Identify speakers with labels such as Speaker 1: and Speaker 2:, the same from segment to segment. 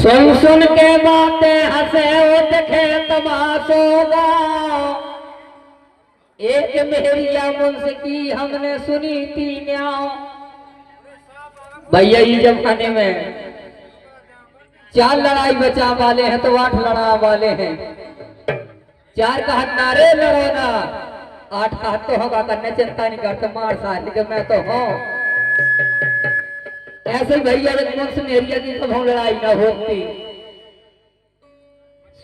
Speaker 1: सुन सुन के बातें हंसे देखे तमाशोगा। एक मेहरिया मुझसे की हमने सुनी थी न्याओ। भैया ये जमाने में 4 लड़ाई बचा वाले हैं तो 8 लड़ा वाले हैं। 4 का हाथ नारे लड़ो ना, 8 हाथ तो होगा करने चिंता नहीं करते मार साल के मैं तो हूँ। ऐसे भैया मुझसे मेहरिया की कभी लड़ाई ना होती।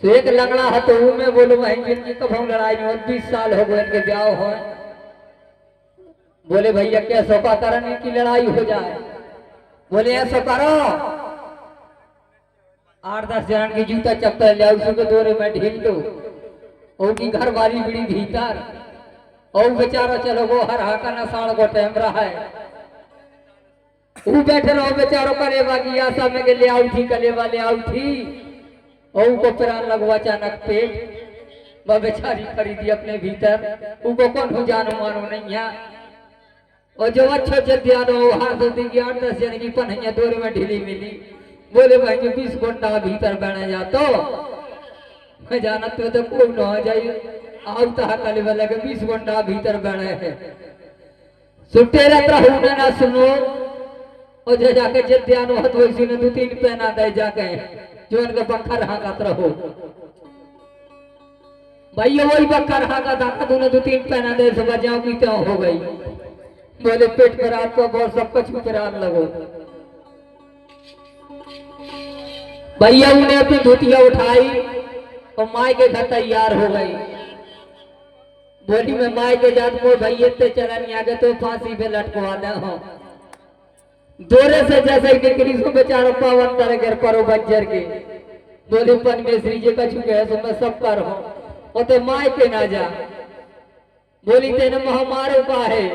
Speaker 1: एक लगड़ा है तो मैं बोलो बहन जिनकी कभी लड़ाई नहीं होती। 20 साल हो गए इनके ब्याह हो। बोले भैया क्या सोपा करने की लड़ाई हो जाए। बोले ऐसा करो 8-10 जन की जूता चप्पल ले उसी को दोरे में ढील दो। उनकी घर वाली बड़ी भीतर और बेचारा चलो वो हर हाका ना साड़ को टाइम रहा है। वो बैठे रहो बेचारों कलेवा की आशा में ले आउ थी कलेवा ले आउ थी और को प्राण लगवा अचानक पेट वह बेचारी खरीदी अपने भीतर। उनको कौन हो जानो मानो नहीं है। और जो अच्छे से ध्यान हो हाथ दी 8-10 जन की पन्हिया दोरे में ढीली मिली। बोले भाई 20 घंटा भीतर बने जा तो मैं जाना तो कोई न हो जाइए। अब तो कलेवा लगे 20 घंटा भीतर बने है। सुटे रहू ना सुनो और जो जाके जिद ध्यान हो तो इसी ने 2-3 पहना दे जाके जो उनका पक्का रहा रहो। भैया वही पक्का रहा था तूने 2-3 पहना दे सब बजाओ की क्या हो गई। बोले पेट पर रात को बहुत सब कुछ पिरान लगो। भैया उन्हें अपनी धोतिया उठाई और माई के घर तैयार हो गई। बोली मैं माई के जात को भैया ते चला नहीं आगे तो फांसी पे लटकवा दे हो। दोरे से जैसे ही निकली सो बेचारा पावन तरह घर परो बंजर के। बोले पन में श्री जी का चुके है तो मैं सब कर हूं और ते माई के ना जा। बोली तेने महामारो का है।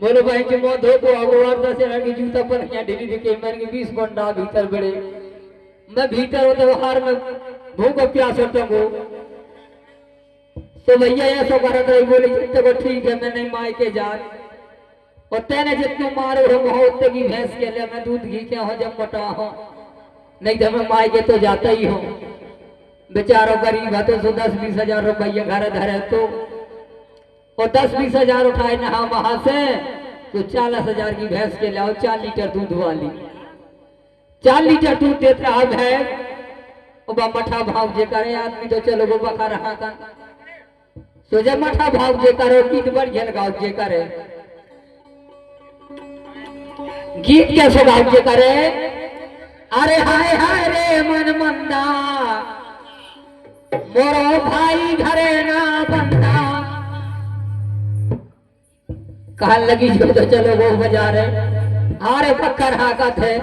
Speaker 1: बोलो भाई की मौत हो को अगवार से लड़की जूता पर यहाँ ढीली दिखे मैंने 20 घंटा भीतर बड़े मैं भीतर होते बाहर में भूख प्यास होता को तो भैया ऐसा करत रही। बोली जितने को ठीक है मैं नहीं माई के जा और तेने जितने मारो हो उतने की भैंस के लिए मैं दूध घी क्या हो जब मोटा हो नहीं तो मैं माई के तो जाता ही हूँ। बेचारों गरीब है तो 10-20 हजार रुपया घर धरे तो और 10-20 हजार उठाए नहा वहां से तो 40 हजार की भैंस के लाओ 4 लीटर दूध वाली। 4 लीटर दूध देता रहा भैंस और मठा भाव जे करे आदमी तो चलो वो बका रहा था तो जब मठा भाव जे करो गीत बढ़िया गाओ जे करे गीत कैसे गाओ जे करे। अरे हाय हाय रे मन मंदा मोरो भाई घरे ना बंदा। कहने लगी जो तो चलो वो बजा रहे अरे पक्कर हाका थे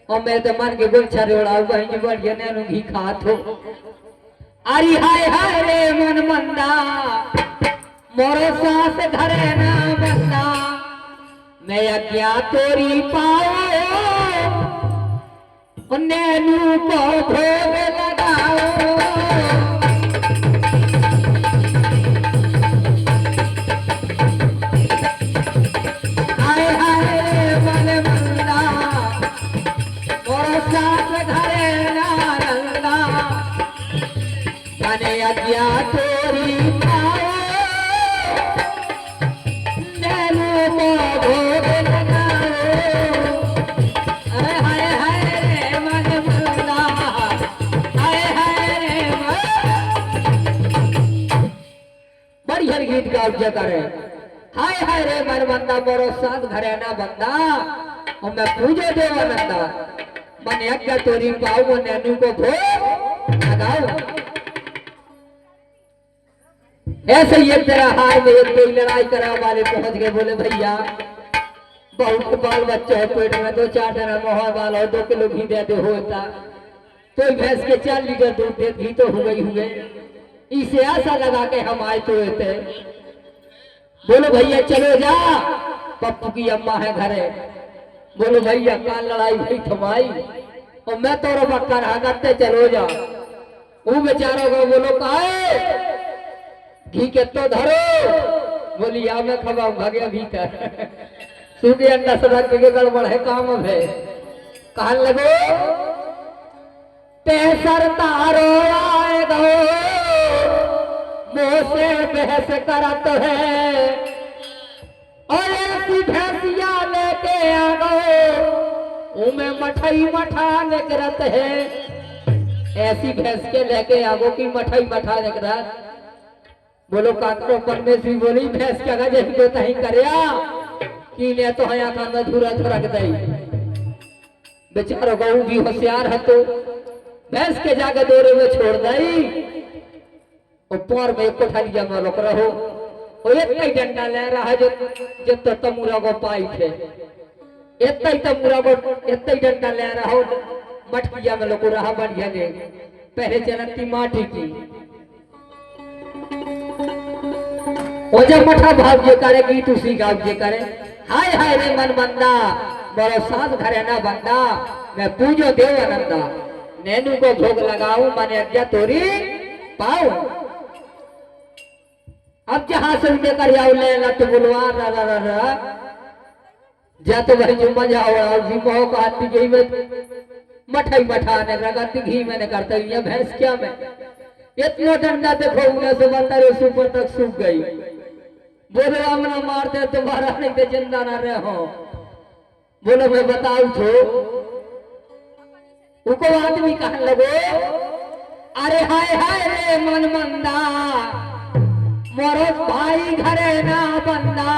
Speaker 1: और मेरे तो मन के गुलछा रोड़ा वही बढ़िया नैनु घी खात हो। अरे हाय हाय रे मन मंदा मोरो सास घरे ना बंदा। मैं अज्ञा तोरी पाओ नैनु को भोग लगाओ। अज्ञा तोरी नैनो को भोग लगाओ। हाय हाय रे मन मंदा हाय हाय रे बढ़िया गीत गाओ जे करे। हाय हाय रे मन मंदा मोरो साथ घरे ना बंदा और मैं पूजो देवानंदा। मन अज्ञा तोरी पाओ नैनो को भोग लगाओ। ऐसे ही एक तरह हार में एक कोई लड़ाई करा वाले पहुंच गए। बोले भैया बहुत बाल बच्चे है पेट में 2-4 टन मोहर वाला 2 किलो घी देते होता तो भैंस के 4 लीटर दूध दे घी तो हो गई इसे आशा लगा के हम आए तो थे। बोलो भैया चलो जा पप्पू की अम्मा है घरे। बोलो भैया काल लड़ाई हुई थमाई और मैं तो बक्का रहा करते चलो जा। वो बेचारों को बोलो कहा घी के तो धरो। बोली या मैं खबाऊ भाग्य भीतर सूखे अंडा सदा के गड़बड़ है काम है। कहने लगो तेसर तारो आए गो मुँह से बहस करत है और ऐसी भैंसिया लेके आ गो उमे मठई मठा निकरत है। ऐसी भैंस के लेके आगो की मठई मठा निकरत। बोलो काकरो परमेश्वरी बोली भैंस क्या जैसे तो तही करया कि ने तो हया का अधूरा रख दई। बेचारो गऊ भी होशियार है तो भैंस के जाके दौरे में छोड़ दई ऊपर में कोठरिया में रोक रहो और इतना ही डंडा ले रहा है जो तो तमुरा को पाई थे इतना ही तमुरा को इतना ही डंडा ले रहा हो मटकिया में लोग रहा बढ़िया ने पहले चलती माटी की वो जब मठा भाव जे करे गीत उसी गाँव जे करे हाय हाय रे मन बंदा बड़ो सास घरे ना बंदा मैं पूजो देव आनंदा नैनू को भोग लगाऊ माने अज्ञा तोरी पाऊ। अब जहां से उनके कर जाओ ले लट बुलवा रा रा रा रा जा तो भाई जुम्मा जाओ और जी को कहती गई में मठाई मठाने रगती घी मैंने करता ये भैंस क्या मैं इतना डंडा देखो उन्हें से बंदर ऊपर तक सूख गई। बोलो हमना मारते तुम्हारा नहीं तो जिंदा ना रहे हो। बोलो मैं बताऊ छो उको आदमी कहने लगो अरे हाय हाय रे मन मंदा मोरो भाई घरे ना बंदा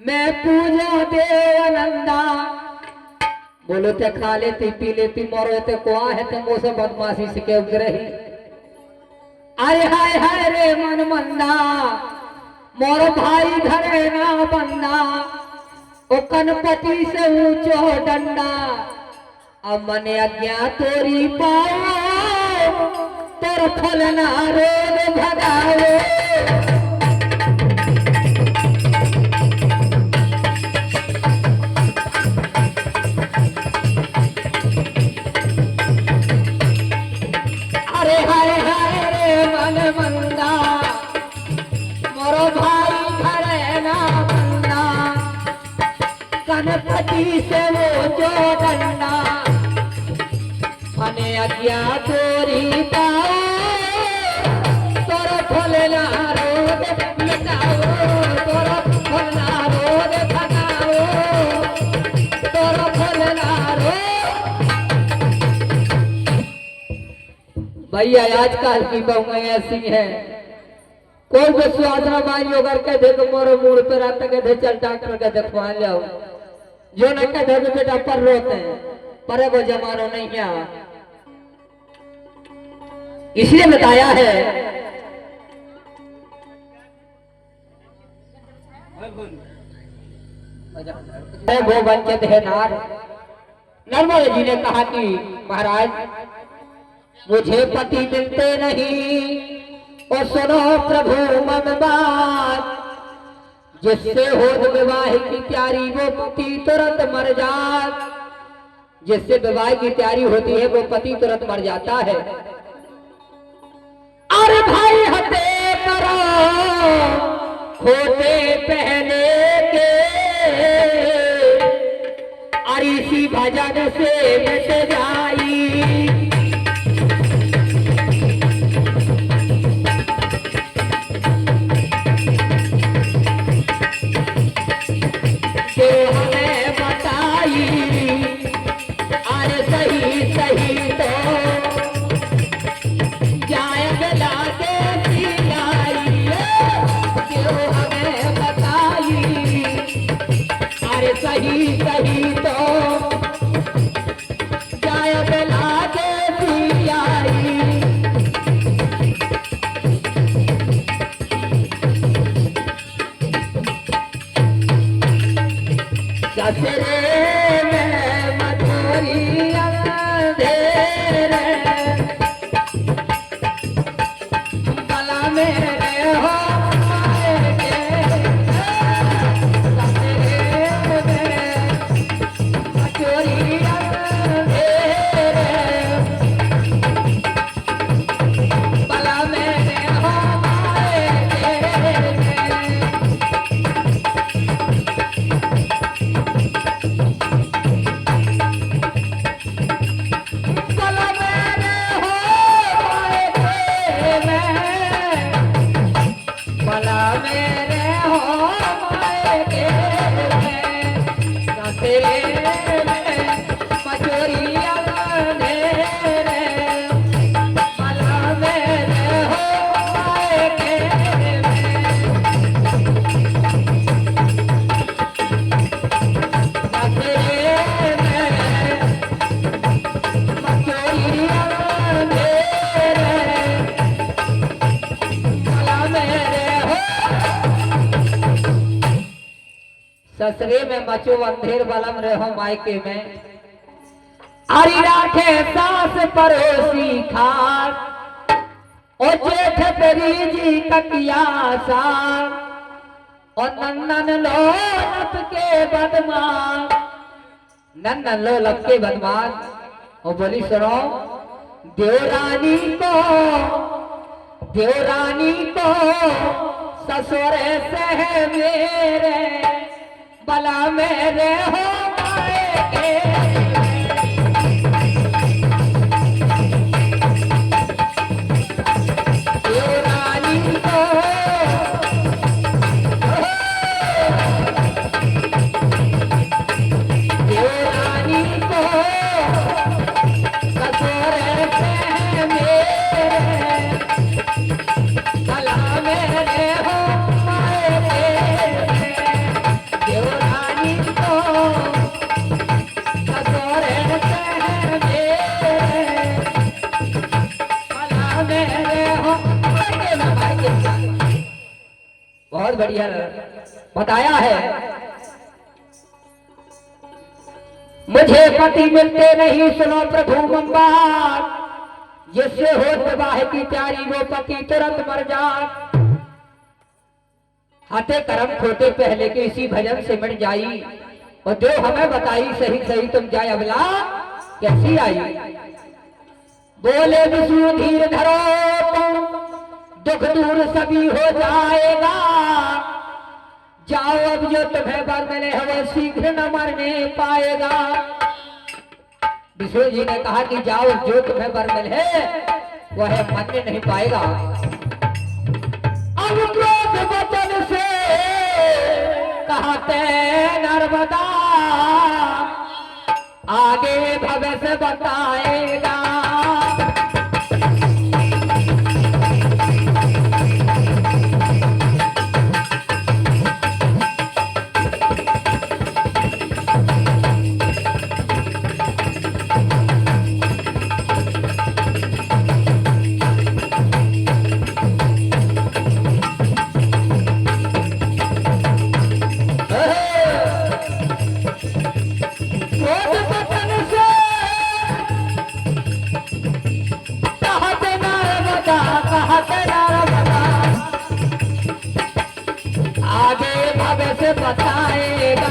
Speaker 1: मैं पूजा देवानंदा। बोलो ते खा लेती पी लेती मोरो ते कुआ है ते मोसे बदमाशी से के उगरही। अरे हाय हाय रे मन मंदा मोरो भाई घरे ना बंदा ओ कनपति से ऊंचो डंडा अब मने अज्ञा तोरी पाओ तोर फल ना रोग भगाओ। अरे हाय हाय रे मन मंदा मोरो भाई घरे ना बंदा कनपति से वो जो डंडा मने अज्ञा तोरी पाओ तोर फल ना रोग मिटाओ तोर फल ना रोग भगाओ तोर फल ना रोग। भैया आजकल की बहुएं ऐसी हैं कोई भी स्वादना बाई होकर के देखो मोरो मूड पे रहता के दे चल डॉक्टर के दिखवा जाओ जो न के दे बेटा पर रोते हैं पर वो जमाना नहीं है। इसलिए बताया है वो वंचित है नार। नर्मदा जी ने कहा कि महाराज मुझे पति मिलते नहीं और सुनो प्रभु मन बात जिससे हो विवाह की तैयारी वो पति तुरंत मर जात। जिससे विवाह की तैयारी होती है वो पति तुरंत मर जाता है। अरे भाई हते करो होते पहले के अरिसी भजन से मिट जाई। जो हमें बताई अरे सही सही तो जाए गला के सिलाई। जो हमें बताई अरे सही सही तो जाए गला के ससरे में मचो अंधेर बलम रहो मायके में। आरी राखे सास परोसी खास और जेठ तेरी जी ककिया सा और नन्नन लोलप के बदमाश, नन्नन लोलप के बदमाश। और बोली सुनो, देवरानी को ससुर से है मेरे बला मेरे हो मायके। बहुत बढ़िया बताया है। मुझे पति मिलते नहीं सुनो प्रभु मंबार, जिससे हो विवाह की प्यारी वो पति तुरंत मर जात। हाथे कर्म खोटे पहले के इसी भजन से मिट जाई, और जो हमें बताई सही सही तुम जाए अबला कैसी आई। बोले विष्णु धीर धरो तुम, दुख दूर सभी हो जाएगा। जाओ अब जो तुम्हें बर मिले है वो शीघ्र न मरने पाएगा। विष्णु जी ने कहा कि जाओ जो तुम्हें बर मिले वह मरने नहीं पाएगा। अब क्रोध वचन से कहते नर्मदा, आगे भविष्य बताएगा। बताएगा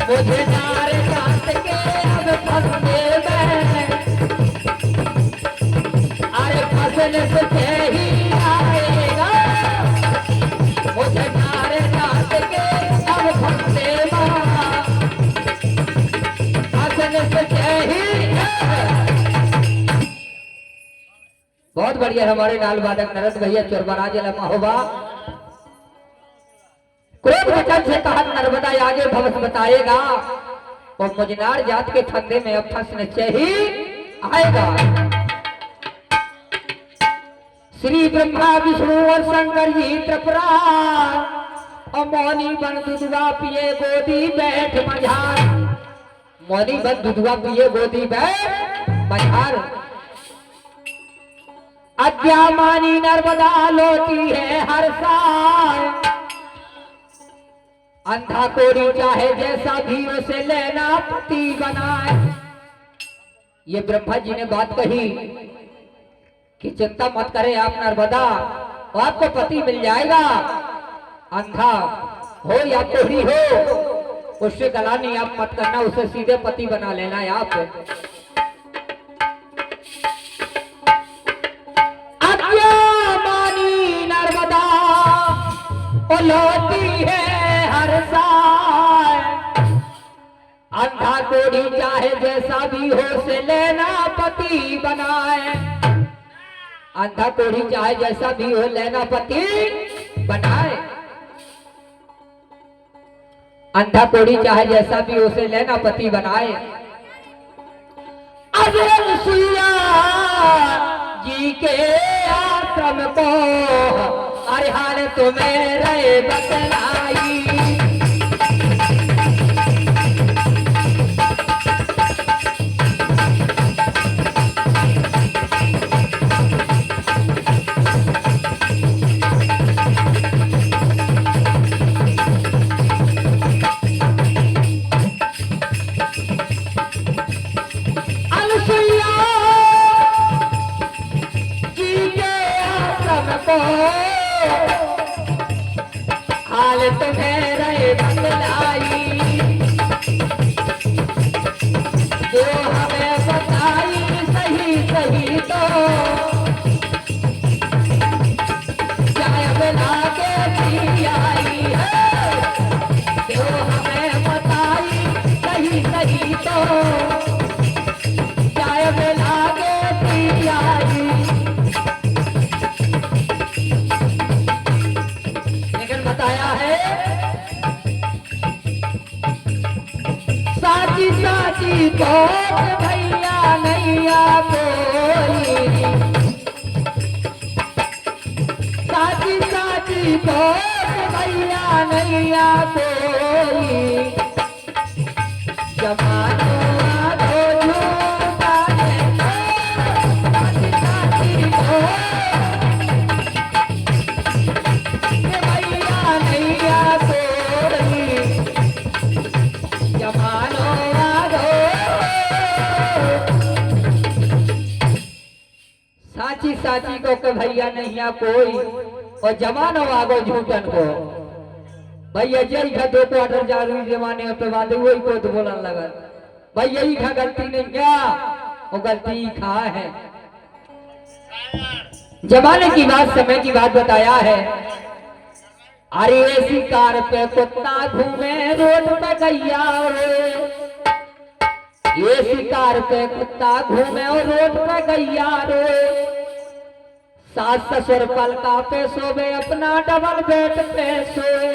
Speaker 1: मुझे नारे काट के अब फंसने में, अरे फंसने से ही आएगा। मुझे नारे काट के अब फंसने में, फंसने से ही। बहुत बढ़िया हमारे नाल वादक नरद भैया चोरबराज महोबा। क्रोध वचन से कहा नर्मदा आगे भविष्य बताएगा, और मुजनार जात के फंदे में अब फंस निश्चय ही आएगा। श्री ब्रह्मा विष्णु और शंकर जी त्रिपुरा, और मौनी बन दुधवा पिए गोदी बैठ मझार। मौनी बन दुधवा पिए गोदी बैठ मझार। अज्ञा मानी नर्मदा लोटी है हर साल, अंधा कोड़ी चाहे जैसा भी उसे लेना पति बनाए। ये ब्रह्मा जी ने बात कही कि चिंता मत करें आप नर्मदा, आपको पति मिल जाएगा। अंधा हो या कोड़ी हो उससे गला नहीं आप मत करना, उसे सीधे पति बना लेना है आप। लौटी है हर साल, अंधा कोड़ी चाहे जैसा भी हो से लेना पति बनाए। अंधा कोड़ी चाहे जैसा भी हो लेना पति बनाए। अंधा कोड़ी चाहे जैसा भी हो से लेना पति बनाए। अजर सिया जी के आश्रम को अरे हाल तुम्हें रे बतलाई। साची साची कोट भैया नैया कोई, साची साची कोट भैया नैया कोई, जमानो आगो झूठा है, साची साची कोट भैया नैया कोई, जमानो आगो। साची साची को के भैया नैया कोई और जमानो आगो झूठन को। भैया जय खा 2 क्वार्टर जालू जमाने पे बात वही को तो बोलने लगा। भाई यही खा गलती नहीं क्या, वो गलती खा है। जमाने की बात समय की बात बताया है। अरे ऐसी कार पे कुत्ता घूमे रोड पे गैया रे, ये शिकार पे कुत्ता घूमे और रोड पे गैया रे, सास ससुर पलका पे सोवे अपना डबल बेड पे सोए,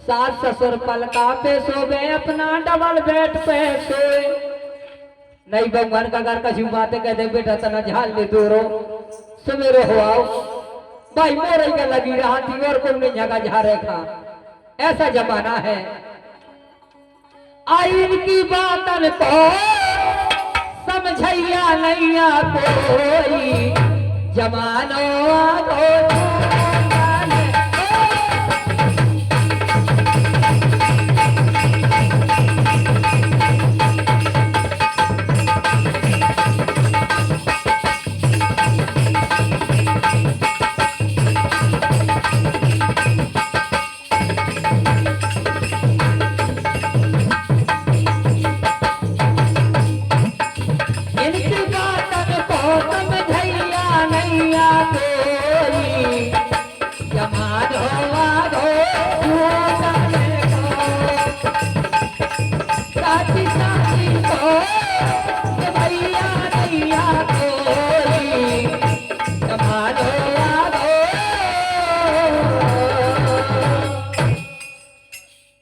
Speaker 1: सास ससुर पलका पे सोवे अपना डबल बेड पे सोए। नहीं भगवान का घर कछु बातें कह दे बेटा तना झाल ले दूरो सवेरे हो आओ, भाई मोरे का लगी रहा थी और कोई नहीं जगह जा रखा। ऐसा जमाना है। आइन की बातन को समझैया नैया कोई, जमानो आगो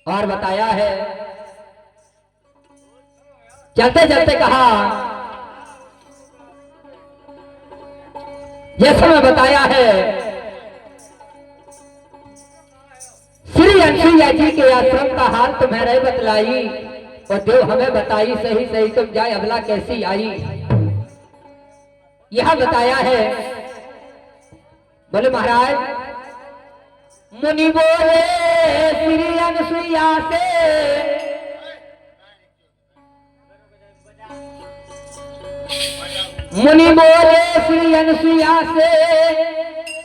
Speaker 1: और बताया है। चलते चलते कहा जैसे मैं बताया है, श्री अनसुईया जी के आश्रम का हाल तुम्हें बतलाई और देव हमें बताई सही सही तुम जाए अबला कैसी आई। यह बताया है। बोले महाराज मुनि बोले श्री अनसुईया से, मुनि बोले श्री अनसुईया से,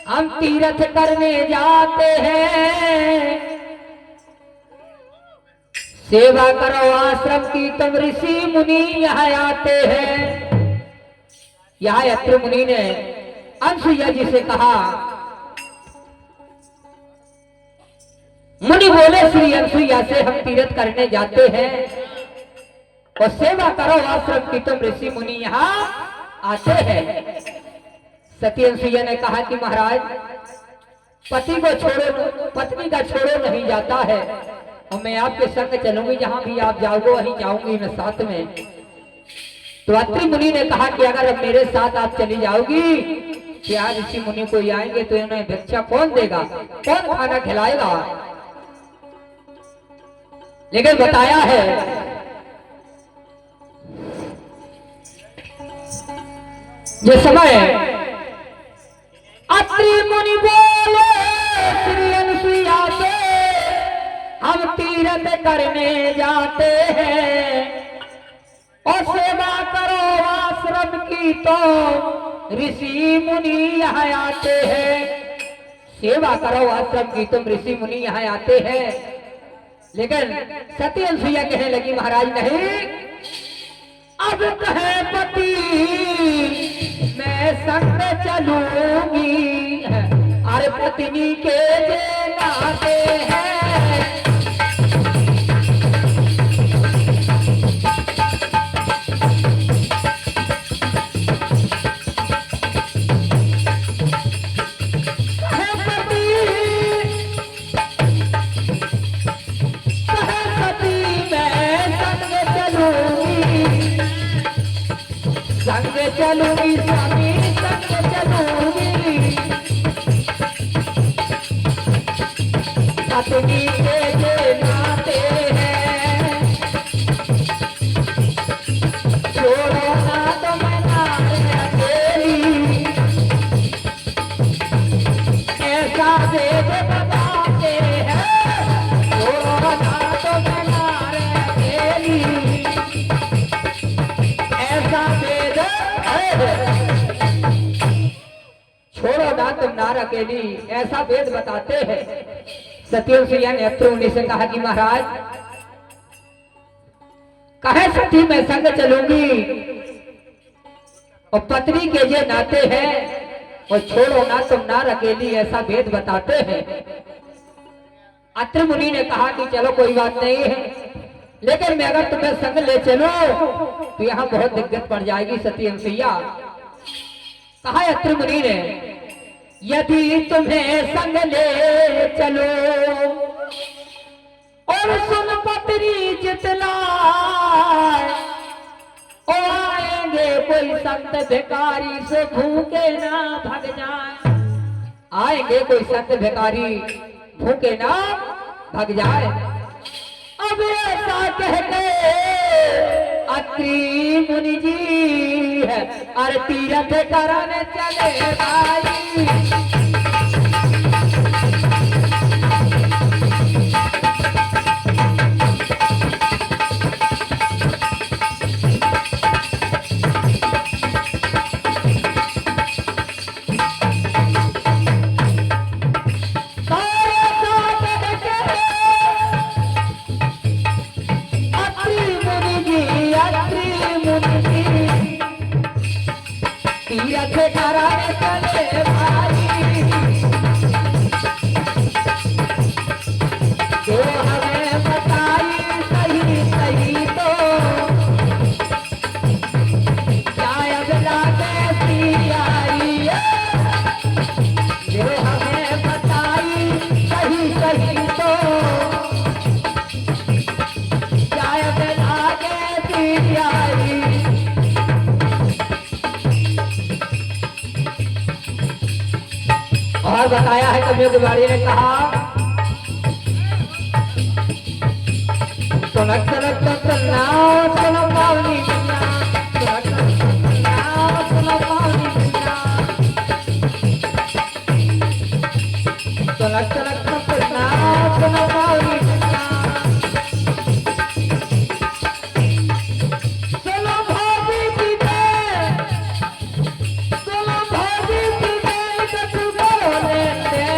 Speaker 1: हम तीर्थ करने जाते हैं, सेवा करो आश्रम की तुम ऋषि मुनि यहाँ आते हैं। यहाँ अत्रि मुनि ने अनसुईया जी से कहा, मुनि बोले श्री अनसुईया से हम तीर्थ करने जाते हैं और सेवा करो आश्रम की तुम ऋषि मुनि यहाँ आते हैं। सती अनसुईया ने कहा कि महाराज पति को छोड़ो, पत्नी का छोड़ो नहीं जाता है और मैं आपके संग चलूंगी, जहां भी आप जाओगे वहीं जाऊंगी मैं साथ में। तो अत्रि मुनि ने कहा कि अगर अब मेरे साथ आप चली जाओगी क्या ऋषि मुनि को आएंगे तो इन्हें भिक्षा कौन देगा, कौन खाना खिलाएगा। लेकिन बताया है ये समय अत्रि मुनि बोले श्री अनसुईया से हम तीर्थ करने जाते हैं और सेवा करो आश्रम की तो ऋषि मुनि यहाँ आते हैं, सेवा करो आश्रम की तुम ऋषि मुनि यहाँ आते हैं। लेकिन सती अनसुईया कहने लगी महाराज नहीं, अब कहे पति मैं संग चलूंगी, अरे पत्नी के जे नाते हैं। चलूंगी स्वामी संग चलूंगी, पत्नी के ये नाते हैं, छोड़ो ना तो मैं नारे अकेली, ऐसा वेद बताते हैं, छोड़ो ना तो मैं नारे अकेली, ऐसा वेद छोड़ो ना तुम नार अकेली, ऐसा वेद बताते हैं। सतियों से या नेत्रों ने से कहा कि महाराज कहे सती मैं संग चलूंगी और पत्नी के ये नाते हैं, और छोड़ो ना तुम नार अकेली, ऐसा वेद बताते हैं। अत्रि मुनि ने कहा कि चलो कोई बात नहीं है, लेकिन मैं अगर तुम्हें संग ले चलो तो यहाँ बहुत दिक्कत पड़ जाएगी सती अंसुईया। कहा अत्रि मुनि ने यदि तुम्हें संग ले चलो और सुन पत्नी जितलाए, और आएंगे कोई संत भिखारी से भूखे ना भाग जाए, आएंगे कोई संत भिखारी भूखे ना भाग जाए। अब ऐसा कहते अत्रि मुनि जी है और तीरथ कराने चले भाई, तीरथ कराने चले भाई, जो हमें बताई सही सही तो क्या अगला कैसी आई, जो हमें बताई सही सही तो क्या अगला कैसी आई। और बताया है कवियों के बारे ने कहा सुनक सुनक सुनना सुनो पावनी बिना, सुनक सुनना सुनो पावनी बिना, सुनक सुनक सुनना सुनो पावनी बिना, सुनो भाभी की दे, सुनो भाभी की दे कछु बोले दे,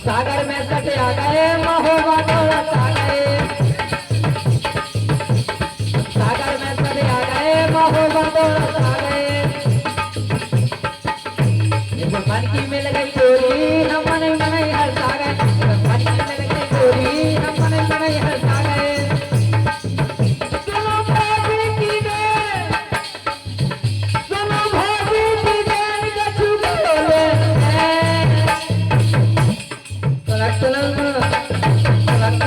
Speaker 1: सागर में सटे आ गए महोबा दौलत आ गए, सागर में सटे आ गए महोबा दौलत आ गए, मन की मिल गई चोरी हम मन मन हंसा गए, मन की मिल गई चोरी हम मन मन हंसा गए, सुनो भाभी की दे, सुनो भाभी की दे कछु बोले सुनक सुनक सुनक सुनक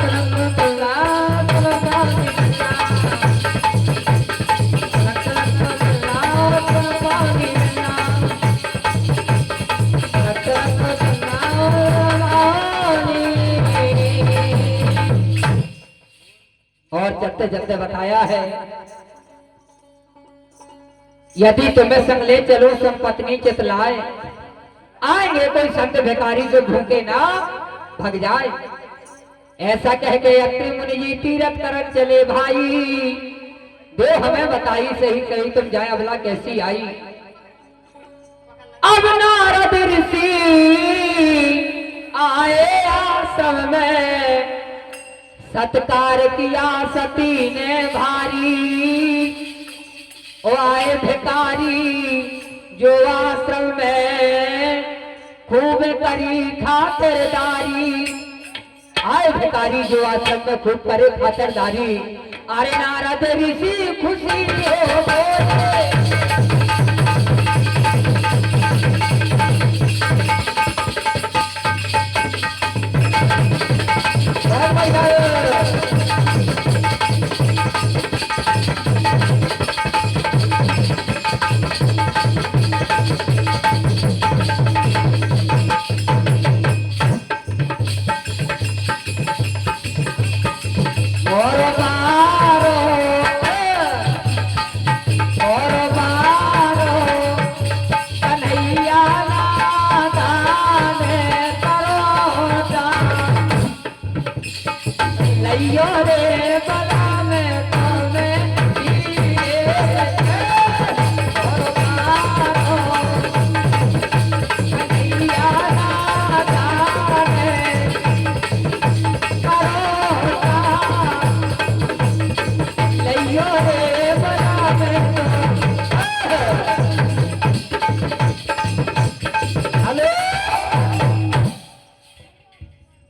Speaker 1: सुनक सुनना सुनो पावनी बिना, सुनक सुनक सुनना सुनो पावनी बिना, सुनक सुनक सुनना पावनी। और चलते चलते बताया है यदि तुम्हें संग ले चलो सब पत्नी चितलाए, आएंगे कोई संत भिखारी जो भूखे ना भग जाए। ऐसा कह के अत्रि मुनि जी तीरथ करन चले भाई, दो हमें बताई सही सही तुम जाए अबला कैसी आई। अब नारद ऋषि आए आश्रम में, सत्कार किया सती ने भारी, ओ आए भिखारी जो आश्रम में खूब करी खातिरदारी, आए भिखारी जो आश्रम में खूब करे खातिरदारी, अरे नारद ऋषि खुशी हो बोले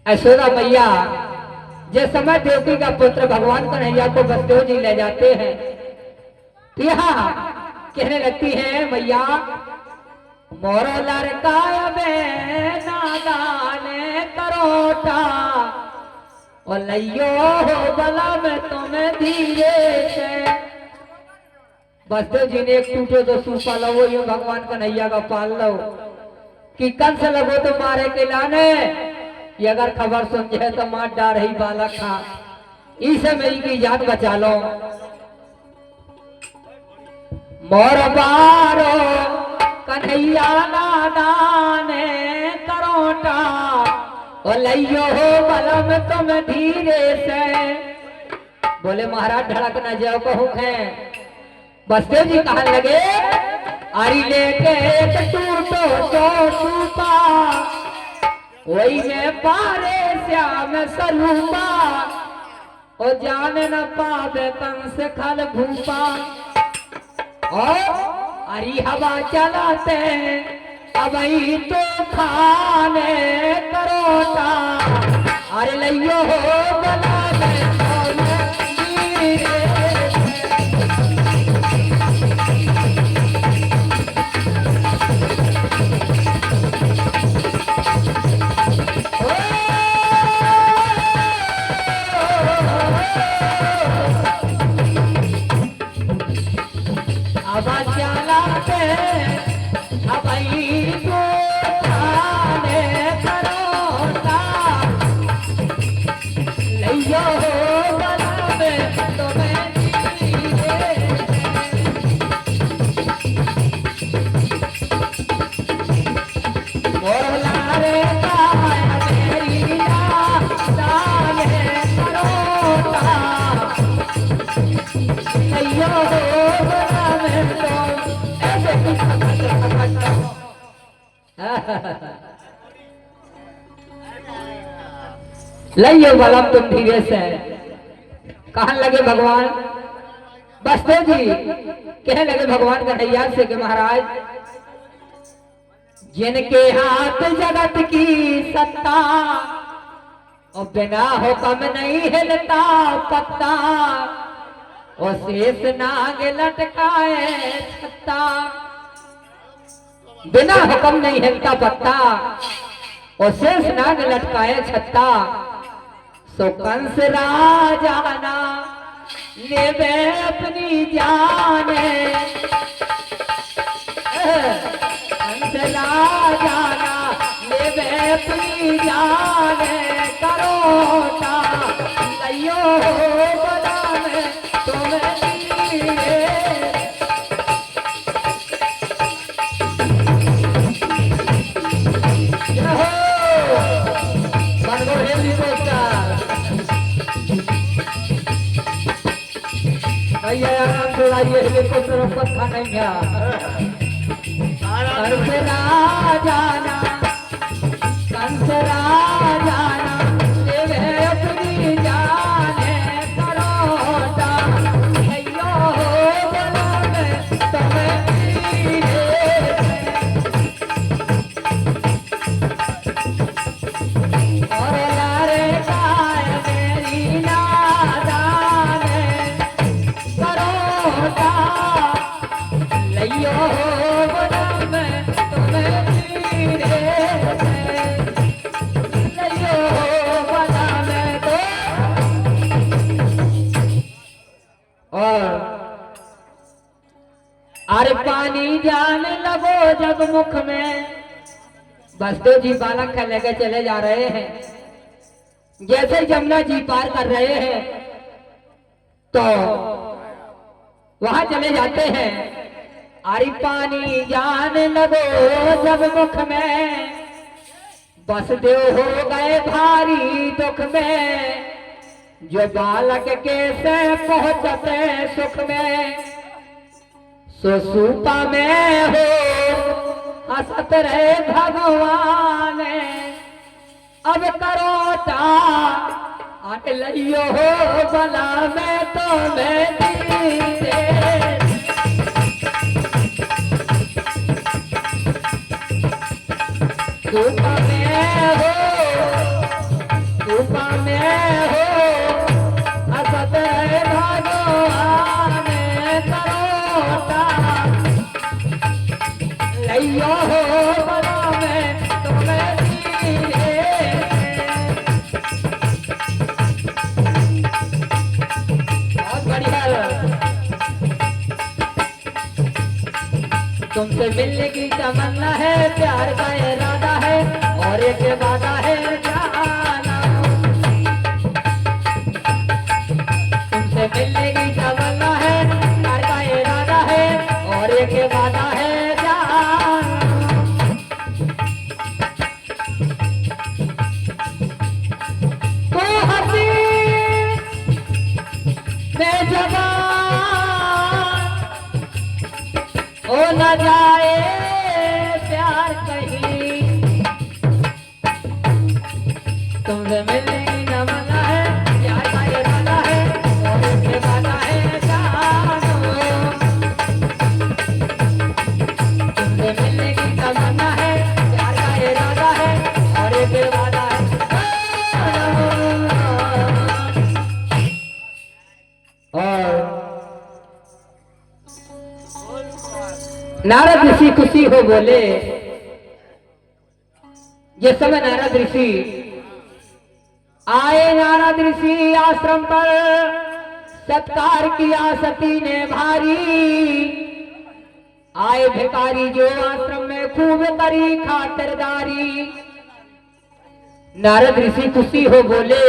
Speaker 1: यशोदा मैया जिस समय देवकी का पुत्र भगवान कन्हैया को बसदेव जी ले जाते हैं तो यहाँ कहने लगती है मैया मोरो लड़का नादान करोटा और लइयो हो बला में तुम्हें धीरे से बसदेव जी ने एक टूटे तो सूपा लो ये भगवान कन्हैया का पाल लो कि कंस लगो तो मारे के लाने ये अगर खबर सुन जाए तो मार डाल रही बालक खा इसे मेरी की जान बचा लो मोर बारो कन्हैया नादान करोटा और लइयो हो बलम तुम धीरे से बोले महाराज धड़क न जाओ कहूँ है बसदेव जी कहने लगे आरी लेके एक टूटो तो टूटा वही में पारे श्याम सलूपा और जाने न पावे कंस खल भूपा और अरी हवा चलाते अब ही तो खाने करोटा अरे लइयो हो बला लइयो बलम तुम धीरे से कहने लगे भगवान बसदेव जी कहने लगे भगवान कन्हैया से कि महाराज जिनके हाथ जगत की सत्ता और बिना हुक्म नहीं हिलता पत्ता और शेष नाग लटकाए छत्ता बिना हुक्म नहीं हिलता पत्ता और शेष नाग लटकाए छत्ता सो कंस राजाना लेवे अपनी जाने कंस राजाना लेवे अपनी जाने करोटा लइयो बला में तुम्हें धीरे थोड़ा ये हेलीकॉप्टर पत्थर नहीं गया कंस राजाना लेवे अपनी जाने करोटा लइयो बला में तुम्हें धीरे और लारे काय मेरी नादान जान लगो जब मुख में। बसदेव जी बालक का लेके चले जा रहे हैं। जैसे यमुना जी पार कर रहे हैं तो वहां चले जाते हैं। अरे पानी जान लगो जब मुख में, बसदेव हो गए भारी दुख में। जो बालक कैसे पहुंचते सुख में, सो सूपा में हो हंसत रहे भगवान। अब करोटा आट लियो हो भला मैं तो मैं दीदे। सूपा में हो, सूपा में हो हंसत रहे भगवान। करोटा लियो हो भला मैं तो मैं दीदे। तुमसे मिलने की तमन्ना है, प्यार का इरादा है और एक वादा है जाना। तुमसे मिलने की तमन्ना है, प्यार का इरादा है और एक वादा है जाना। तो हंसी में जवान हो न जाए प्यार कहीं। तुमसे मिलने की तमन्ना है, प्यार का इरादा है और एक वादा है जानो। तुमसे मिलने की तमन्ना है, प्यार का इरादा है और एक वादा है। और नारद ऋषि खुशी हो बोले। जिस समय नारद ऋषि आए, नारद ऋषि आश्रम पर सत्कार किया सती ने भारी। आए भिखारी जो आश्रम में खूब करी खातिरदारी। नारद ऋषि खुशी हो बोले,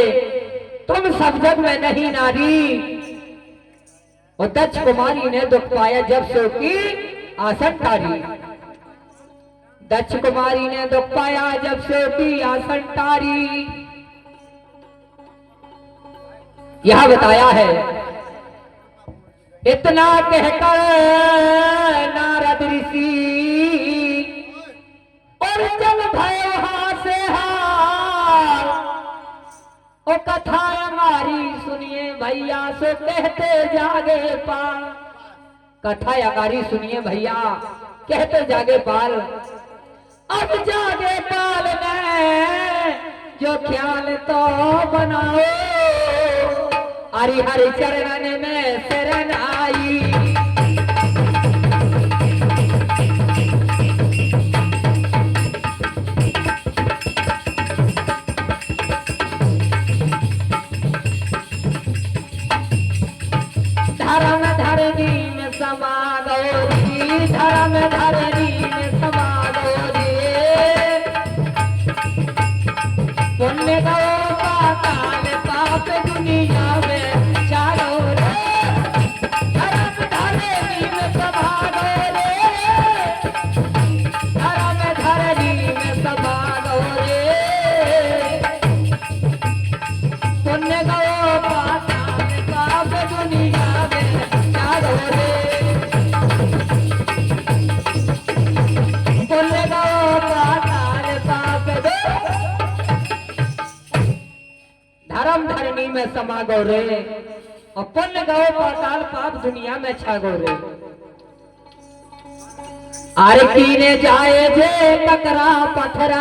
Speaker 1: तुम सब जग में नहीं नारी। और दक्ष कुमारी ने दुख पाया जब सो की आसन टारी। दक्ष कुमारी ने दुख पाया जब से की आसन टारी। यह बताया है। इतना कहकर नारद ऋषि और चल भय वहां से हार। ओ कथा हमारी सुनिए भैया, सो कहते जागे पार। कथा अगारी सुनिए भैया, कहते जागे पाल। अब जागे पाल में जो ख्याल तो बनाओ। हरि हरि चरण में शरण आई। धर्म धरनी में समा गौरी, धर्म धरनी में समा गौरी। पुण्य गौ पाताल पाप दुनिया में चारो रे। धर्म धरनी में समा गौरी, धर्म धरनी में समा गौरी। पुण्य गौ पाताल पाप दुनिया में चारो रे। पुण्य गौ पाताल पाप धर्म धरनी में समा गौ रे। और पुण्य गौ पाताल पाप दुनिया में छा गौ रे। आर कीने जाए जे टकरा पथरा।